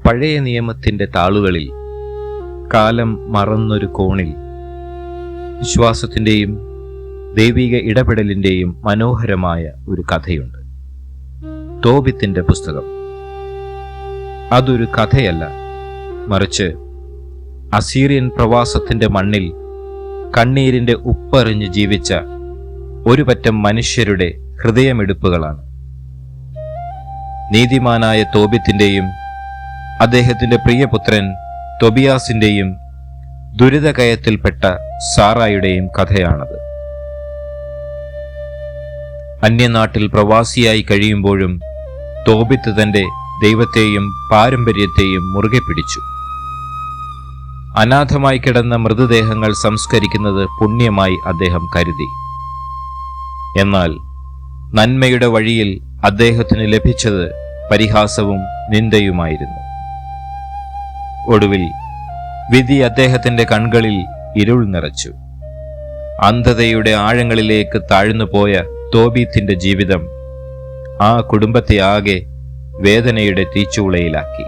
പഴയ നിയമത്തിന്റെ താളുകളിൽ കാലം മറന്നൊരു കോണിൽ വിശ്വാസത്തിന്റെയും ദൈവിക ഇടപെടലിന്റെയും മനോഹരമായ ഒരു കഥയുണ്ട്. തോബിത്തിന്റെ പുസ്തകം. അതൊരു കഥയല്ല, മറിച്ച് അസീറിയൻ പ്രവാസത്തിന്റെ മണ്ണിൽ കണ്ണീരിന്റെ ഉപ്പറിഞ്ഞ് ജീവിച്ച ഒരു പറ്റം മനുഷ്യരുടെ ഹൃദയമെടുപ്പുകളാണ്. നീതിമാനായ തോബിത്തിന്റെയും അദ്ദേഹത്തിന്റെ പ്രിയപുത്രൻ തൊബിയാസിന്റെയും ദുരിതകയത്തിൽപ്പെട്ട സാറായുടെയും കഥയാണത്. അന്യനാട്ടിൽ പ്രവാസിയായി കഴിയുമ്പോഴും തോബിത്ത് തന്റെ ദൈവത്തെയും പാരമ്പര്യത്തെയും മുറുകെ പിടിച്ചു. അനാഥമായി കിടന്ന മൃതദേഹങ്ങൾ സംസ്കരിക്കുന്നത് പുണ്യമായി അദ്ദേഹം കരുതി. എന്നാൽ നന്മയുടെ വഴിയിൽ അദ്ദേഹത്തിന് ലഭിച്ചത് പരിഹാസവും നിന്ദയുമായിരുന്നു. ഒടുവിൽ വിധി അദ്ദേഹത്തിന്റെ കൺകളിൽ ഇരുൾ നിറച്ചു. അന്ധതയുടെ ആഴങ്ങളിലേക്ക് താഴ്ന്നുപോയ തോബീത്തിന്റെ ജീവിതം ആ കുടുംബത്തെ ആകെ വേദനയുടെ തീച്ചൂളയിലാക്കി.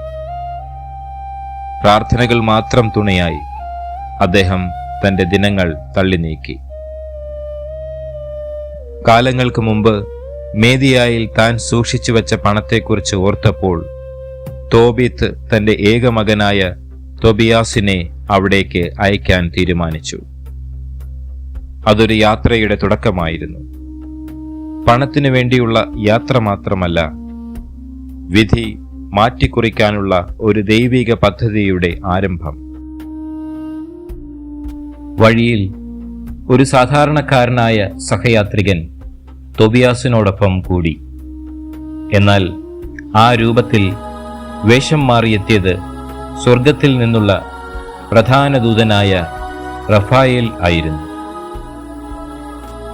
പ്രാർത്ഥനകൾ മാത്രം തുണയായി അദ്ദേഹം തന്റെ ദിനങ്ങൾ തള്ളി നീക്കി. കാലങ്ങൾക്ക് മുമ്പ് മേദിയായിൽ താൻ സൂക്ഷിച്ചു വച്ച പണത്തെക്കുറിച്ച് ഓർത്തപ്പോൾ തോബീത്ത് തന്റെ ഏകമകനായ തൊബിയാസിനെ അവിടേക്ക് അയക്കാൻ തീരുമാനിച്ചു. അതൊരു യാത്രയുടെ തുടക്കമായിരുന്നു. പണത്തിനു വേണ്ടിയുള്ള യാത്ര മാത്രമല്ല, വിധി മാറ്റിക്കുറിക്കാനുള്ള ഒരു ദൈവിക പദ്ധതിയുടെ ആരംഭം. വഴിയിൽ ഒരു സാധാരണക്കാരനായ സഹയാത്രികൻ തൊബിയാസിനോടൊപ്പം കൂടി. എന്നാൽ ആ രൂപത്തിൽ വേഷം മാറിയെത്തിയത് സ്വർഗത്തിൽ നിന്നുള്ള പ്രധാന ദൂതനായ റഫായേൽ ആയിരുന്നു.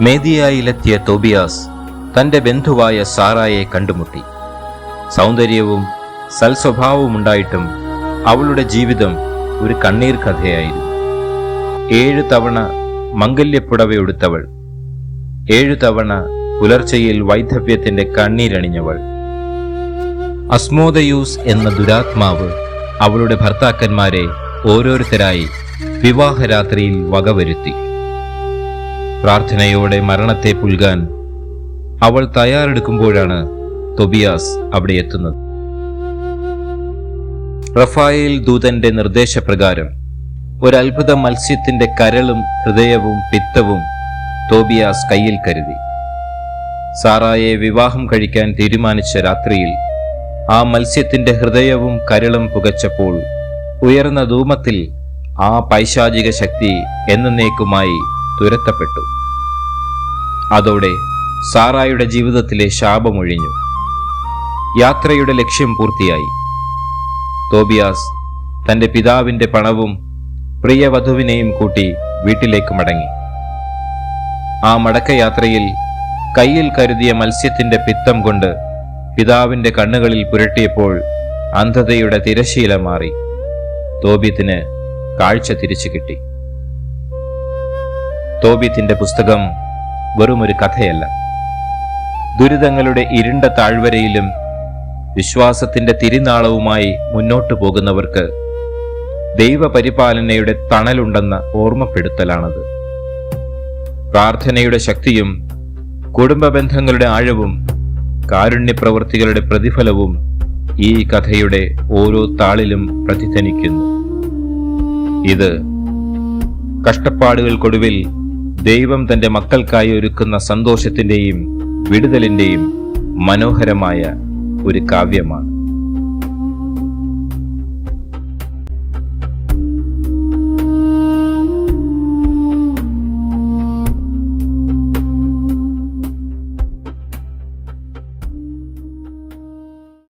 മേദിയായിലെത്തിയ തോബിയാസ് തന്റെ ബന്ധുവായ സാറായെ കണ്ടുമുട്ടി. സൗന്ദര്യവും സൽസ്വഭാവവുമുണ്ടായിട്ടും അവളുടെ ജീവിതം ഒരു കണ്ണീർ കഥയായിരുന്നു. 7 തവണ മംഗല്യപ്പുടവയെടുത്തവൾ, 7 തവണ പുലർച്ചയിൽ വൈധവ്യത്തിന്റെ കണ്ണീരണിഞ്ഞവൾ. അസ്മോദയൂസ് എന്ന ദുരാത്മാവ് അവളുടെ ഭർത്താക്കന്മാരെ ഓരോരുത്തരായി വിവാഹരാത്രിയിൽ വകവരുത്തി. പ്രാർത്ഥനയോടെ മരണത്തെ പുൽകാൻ അവൾ തയ്യാറെടുക്കുമ്പോഴാണ് തൊബിയാസ് അവിടെ എത്തുന്നത്. റഫായേൽ ദൂതന്റെ നിർദ്ദേശപ്രകാരം ഒരത്ഭുത മത്സ്യത്തിന്റെ കരളും ഹൃദയവും പിത്തവും തോബിയാസ് കയ്യിൽ കരുതി. സാറായെ വിവാഹം കഴിക്കാൻ തീരുമാനിച്ച രാത്രിയിൽ ആ മത്സ്യത്തിന്റെ ഹൃദയവും കരളും പുകച്ചപ്പോൾ ഉയർന്ന ധൂമത്തിൽ ആ പൈശാചിക ശക്തി എന്നേക്കുമായി തുരത്തപ്പെട്ടു. അതോടെ സാറായുടെ ജീവിതത്തിലെ ശാപമൊഴിഞ്ഞു. യാത്രയുടെ ലക്ഷ്യം പൂർത്തിയായി. തോബിയാസ് തന്റെ പിതാവിന്റെ പണവും പ്രിയവധുവിനെയും കൂട്ടി വീട്ടിലേക്ക് മടങ്ങി. ആ മടക്കയാത്രയിൽ കയ്യിൽ കരുതിയ മത്സ്യത്തിന്റെ പിത്തം കൊണ്ട് പിതാവിന്റെ കണ്ണുകളിൽ പുരട്ടിയപ്പോൾ അന്ധതയുടെ തിരശീല മാറി. തോബീത്തിന് കാഴ്ച തിരിച്ചു കിട്ടി. തോബീത്തിന്റെ പുസ്തകം വെറുമൊരു കഥയല്ല. ദുരിതങ്ങളുടെ ഇരുണ്ട താഴ്വരയിലും വിശ്വാസത്തിന്റെ തിരിനാളവുമായി മുന്നോട്ടു പോകുന്നവർക്ക് ദൈവപരിപാലനയുടെ തണലുണ്ടെന്ന ഓർമ്മപ്പെടുത്തലാണത്. പ്രാർത്ഥനയുടെ ശക്തിയും കുടുംബ ബന്ധങ്ങളുടെ ആഴവും കാരുണ്യപ്രവൃത്തികളുടെ പ്രതിഫലവും ഈ കഥയുടെ ഓരോ താളിലും പ്രതിധ്വനിക്കുന്നു. ഇത് കഷ്ടപ്പാടുകൾക്കൊടുവിൽ ദൈവം തന്റെ മക്കൾക്കായി ഒരുക്കുന്ന സന്തോഷത്തിന്റെയും വിടുതലിന്റെയും മനോഹരമായ ഒരു കാവ്യമാണ്.